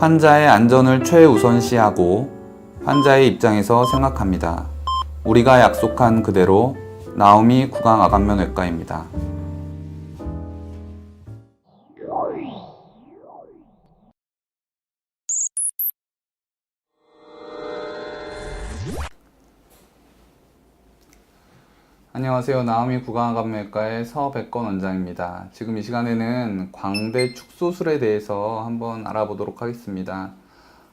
환자의 안전을 최우선시하고 환자의 입장에서 생각합니다. 우리가 약속한 그대로 나오미 구강암면외과입니다. 안녕하세요. 나오미 구강암면외과의 서백건 원장입니다. 지금 이 시간에는 광대 축소술에 대해서 한번 알아보도록 하겠습니다.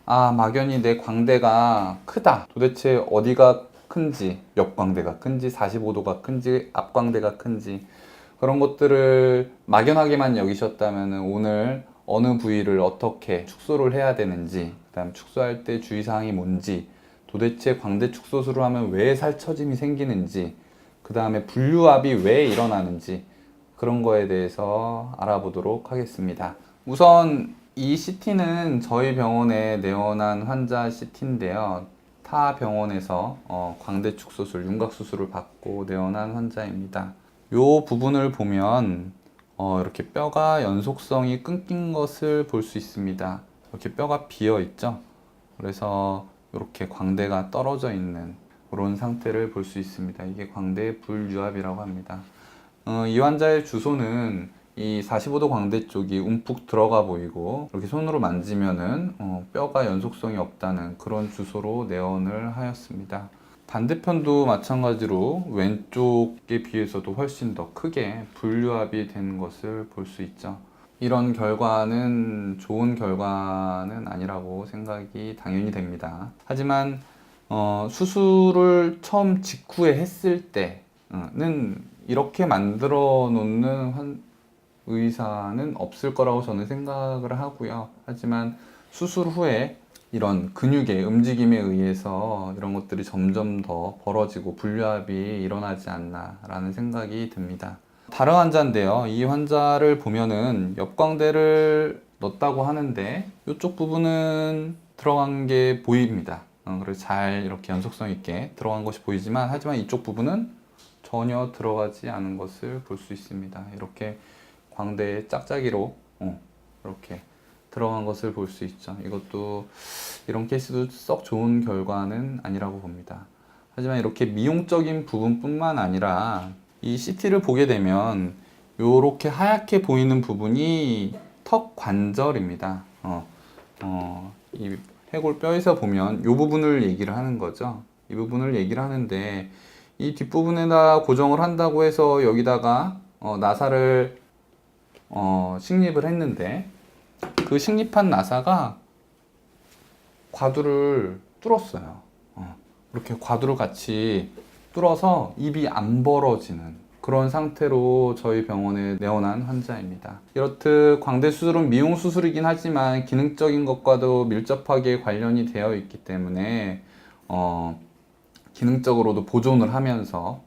막연히 내 광대가 크다. 도대체 어디가 큰지, 옆광대가 큰지, 45도가 큰지, 앞광대가 큰지 그런 것들을 막연하게만 여기셨다면 오늘 어느 부위를 어떻게 축소를 해야 되는지, 그다음 축소할 때 주의사항이 뭔지, 도대체 광대 축소술을 하면 왜 살처짐이 생기는지, 그 다음에 분류압이 왜 일어나는지 그런 거에 대해서 알아보도록 하겠습니다. 우선 이 CT는 저희 병원에 내원한 환자 CT인데요. 타 병원에서 광대 축소술, 윤곽수술을 받고 내원한 환자입니다. 이 부분을 보면 이렇게 뼈가 연속성이 끊긴 것을 볼 수 있습니다. 이렇게 뼈가 비어 있죠. 그래서 이렇게 광대가 떨어져 있는 그런 상태를 볼 수 있습니다. 이게 광대 불유압이라고 합니다. 이 환자의 주소는 이 45도 광대 쪽이 움푹 들어가 보이고 이렇게 손으로 만지면은 뼈가 연속성이 없다는 그런 주소로 내원을 하였습니다. 반대편도 마찬가지로 왼쪽에 비해서도 훨씬 더 크게 불유압이 된 것을 볼 수 있죠. 이런 결과는 좋은 결과는 아니라고 생각이 당연히 됩니다. 하지만 수술을 처음 직후에 했을 때는 이렇게 만들어 놓는 의사는 없을 거라고 저는 생각을 하고요. 하지만 수술 후에 이런 근육의 움직임에 의해서 이런 것들이 점점 더 벌어지고 불유압이 일어나지 않나 라는 생각이 듭니다. 다른 환자인데요. 이 환자를 보면은 옆광대를 넣었다고 하는데 이쪽 부분은 들어간 게 보입니다. 그래서 잘 이렇게 연속성 있게 들어간 것이 보이지만 하지만 이쪽 부분은 전혀 들어가지 않은 것을 볼 수 있습니다. 이렇게 광대에 짝짝이로 이렇게 들어간 것을 볼 수 있죠. 이것도 이런 케이스도 썩 좋은 결과는 아니라고 봅니다. 하지만 이렇게 미용적인 부분뿐만 아니라 이 CT를 보게 되면 이렇게 하얗게 보이는 부분이 턱 관절입니다. 이 해골뼈에서 보면 이 부분을 얘기를 하는 거죠. 이 부분을 얘기를 하는데 이 뒷부분에다 고정을 한다고 해서 여기다가 나사를 식립을 했는데 그 식립한 나사가 과두를 뚫었어요. 이렇게 과두를 같이 뚫어서 입이 안 벌어지는 그런 상태로 저희 병원에 내원한 환자입니다. 이렇듯 광대 수술은 미용 수술이긴 하지만 기능적인 것과도 밀접하게 관련이 되어 있기 때문에 기능적으로도 보존을 하면서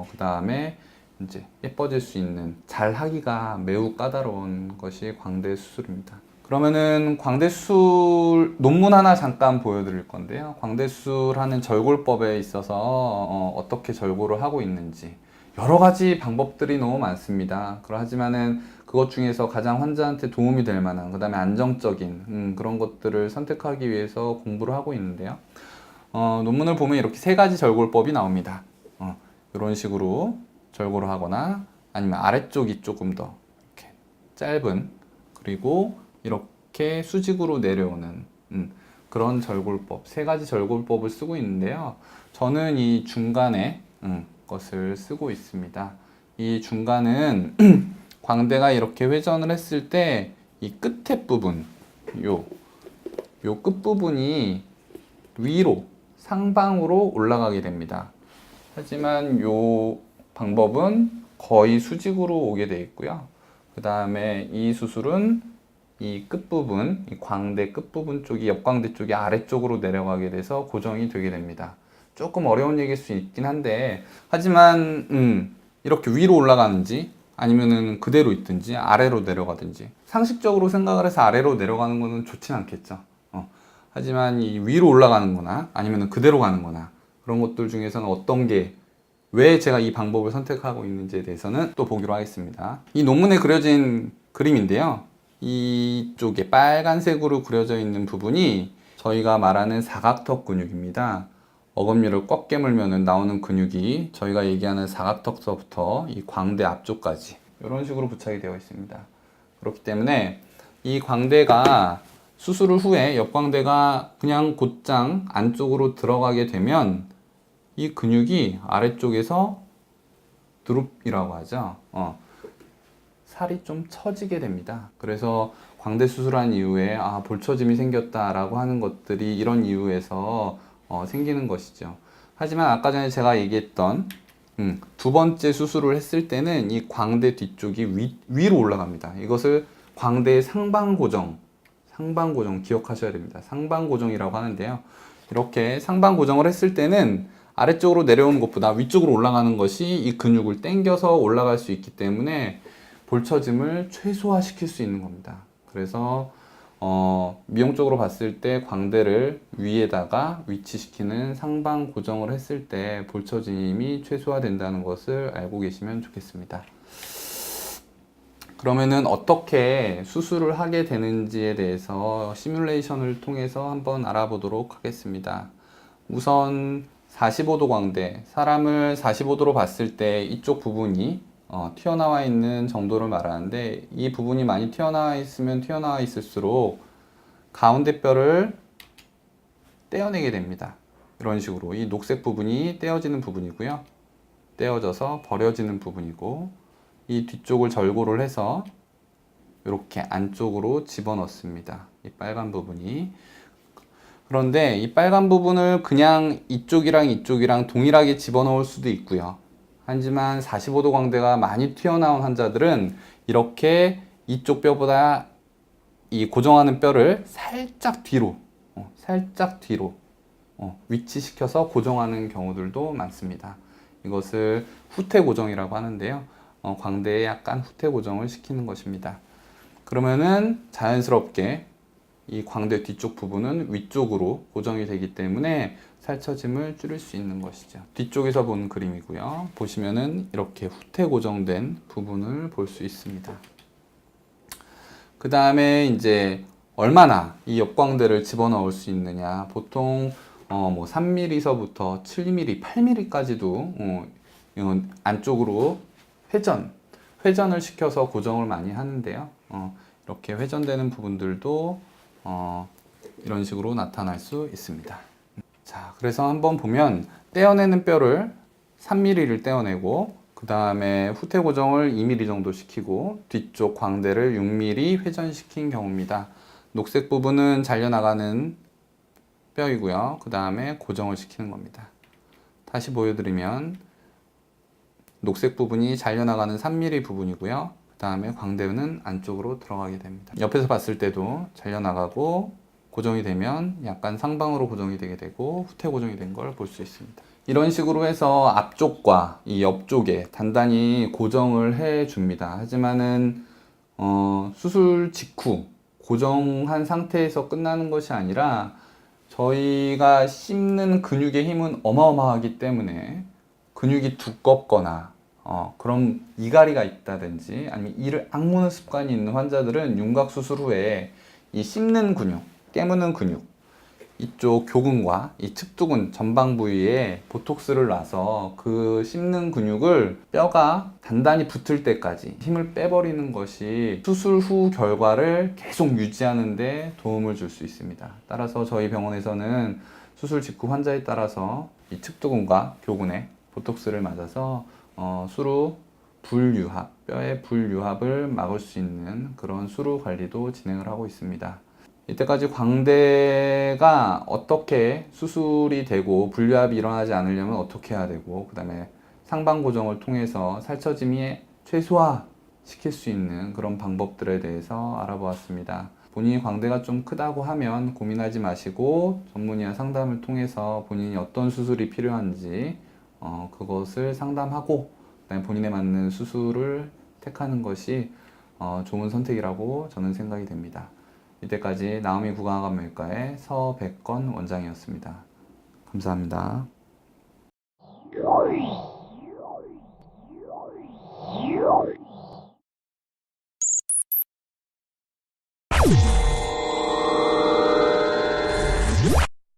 그 다음에 이제 예뻐질 수 있는 잘 하기가 매우 까다로운 것이 광대 수술입니다. 그러면은 광대 수술 논문 하나 잠깐 보여드릴 건데요. 광대 수술하는 절골법에 있어서 어떻게 절골을 하고 있는지 여러 가지 방법들이 너무 많습니다. 하지만은 그것 중에서 가장 환자한테 도움이 될 만한 그 다음에 안정적인 그런 것들을 선택하기 위해서 공부를 하고 있는데요. 논문을 보면 이렇게 세 가지 절골법이 나옵니다. 이런 식으로 절골을 하거나 아니면 아래쪽이 조금 더 이렇게 짧은 그리고 이렇게 수직으로 내려오는 그런 절골법 세 가지 절골법을 쓰고 있는데요. 저는 이 중간에 것을 쓰고 있습니다. 이 중간은 광대가 이렇게 회전을 했을 때 이 끝에 부분 요 끝부분이 위로 상방으로 올라가게 됩니다. 하지만 이 방법은 거의 수직으로 오게 되어 있고요. 그 다음에 이 수술은 이 끝부분, 이 광대 끝부분 쪽이 옆광대 쪽이 아래쪽으로 내려가게 돼서 고정이 되게 됩니다. 조금 어려운 얘기일 수 있긴 한데 하지만 이렇게 위로 올라가는지 아니면은 그대로 있든지 아래로 내려가든지 상식적으로 생각을 해서 아래로 내려가는 거는 좋진 않겠죠. 하지만 이 위로 올라가는 거나 아니면 그대로 가는 거나 그런 것들 중에서는 어떤 게 왜 제가 이 방법을 선택하고 있는지에 대해서는 또 보기로 하겠습니다. 이 논문에 그려진 그림인데요. 이쪽에 빨간색으로 그려져 있는 부분이 저희가 말하는 사각턱 근육입니다. 어금니를 꽉 깨물면 나오는 근육이 저희가 얘기하는 사각턱서부터 이 광대 앞쪽까지 이런 식으로 부착이 되어 있습니다. 그렇기 때문에 이 광대가 수술 후에 옆광대가 그냥 곧장 안쪽으로 들어가게 되면 이 근육이 아래쪽에서 드룹이라고 하죠. 살이 좀 처지게 됩니다. 그래서 광대 수술한 이후에 볼처짐이 생겼다라고 하는 것들이 이런 이유에서 생기는 것이죠. 하지만 아까 전에 제가 얘기했던 두 번째 수술을 했을 때는 이 광대 뒤쪽이 위로 올라갑니다. 이것을 광대의 상방고정 기억하셔야 됩니다. 상방고정이라고 하는데요. 이렇게 상방고정을 했을 때는 아래쪽으로 내려오는 것보다 위쪽으로 올라가는 것이 이 근육을 당겨서 올라갈 수 있기 때문에 볼처짐을 최소화시킬 수 있는 겁니다. 그래서 미용적으로 봤을 때 광대를 위에다가 위치시키는 상방 고정을 했을 때 볼처짐이 최소화된다는 것을 알고 계시면 좋겠습니다. 그러면은 어떻게 수술을 하게 되는지에 대해서 시뮬레이션을 통해서 한번 알아보도록 하겠습니다. 우선 45도 광대, 사람을 45도로 봤을 때 이쪽 부분이 튀어나와 있는 정도를 말하는데, 이 부분이 많이 튀어나와 있으면 튀어나와 있을수록 가운데 뼈를 떼어내게 됩니다. 이런 식으로 이 녹색 부분이 떼어지는 부분이고요. 떼어져서 버려지는 부분이고, 이 뒤쪽을 절고를 해서 이렇게 안쪽으로 집어넣습니다. 이 빨간 부분이. 그런데 이 빨간 부분을 그냥 이쪽이랑 동일하게 집어넣을 수도 있고요. 하지만 45도 광대가 많이 튀어나온 환자들은 이렇게 이쪽 뼈보다 이 고정하는 뼈를 살짝 뒤로 위치시켜서 고정하는 경우들도 많습니다. 이것을 후퇴 고정이라고 하는데요. 광대에 약간 후퇴 고정을 시키는 것입니다. 그러면은 자연스럽게 이 광대 뒤쪽 부분은 위쪽으로 고정이 되기 때문에 살처짐을 줄일 수 있는 것이죠. 뒤쪽에서 본 그림이고요. 보시면은 이렇게 후퇴 고정된 부분을 볼 수 있습니다. 그 다음에 이제 얼마나 이 옆광대를 집어넣을 수 있느냐. 보통 3mm서부터 7mm, 8mm까지도 안쪽으로 회전을 시켜서 고정을 많이 하는데요. 이렇게 회전되는 부분들도 이런 식으로 나타날 수 있습니다. 자, 그래서 한번 보면 떼어내는 뼈를 3mm를 떼어내고, 그 다음에 후퇴 고정을 2mm 정도 시키고, 뒤쪽 광대를 6mm 회전시킨 경우입니다. 녹색 부분은 잘려나가는 뼈이고요. 그 다음에 고정을 시키는 겁니다. 다시 보여드리면 녹색 부분이 잘려나가는 3mm 부분이고요. 그 다음에 광대는 안쪽으로 들어가게 됩니다. 옆에서 봤을 때도 잘려나가고 고정이 되면 약간 상방으로 고정이 되게 되고 후퇴 고정이 된 걸 볼 수 있습니다. 이런 식으로 해서 앞쪽과 이 옆쪽에 단단히 고정을 해 줍니다. 하지만은 수술 직후 고정한 상태에서 끝나는 것이 아니라 저희가 씹는 근육의 힘은 어마어마하기 때문에 근육이 두껍거나 그런 이갈이가 있다든지 아니면 이를 악무는 습관이 있는 환자들은 윤곽 수술 후에 이 씹는 근육, 깨무는 근육, 이쪽 교근과 이 측두근 전방 부위에 보톡스를 놔서 그 씹는 근육을 뼈가 단단히 붙을 때까지 힘을 빼버리는 것이 수술 후 결과를 계속 유지하는 데 도움을 줄 수 있습니다. 따라서 저희 병원에서는 수술 직후 환자에 따라서 이 측두근과 교근에 보톡스를 맞아서 수루 불유합, 뼈의 불유합을 막을 수 있는 그런 수루 관리도 진행을 하고 있습니다. 이때까지 광대가 어떻게 수술이 되고 불유합이 일어나지 않으려면 어떻게 해야 되고, 그 다음에 상방 고정을 통해서 살처짐이 최소화 시킬 수 있는 그런 방법들에 대해서 알아보았습니다. 본인이 광대가 좀 크다고 하면 고민하지 마시고 전문의와 상담을 통해서 본인이 어떤 수술이 필요한지 그것을 상담하고 그다음에 본인에 맞는 수술을 택하는 것이 좋은 선택이라고 저는 생각이 됩니다. 이때까지 나오미 구강암외과의 서백건 원장이었습니다. 감사합니다. 네.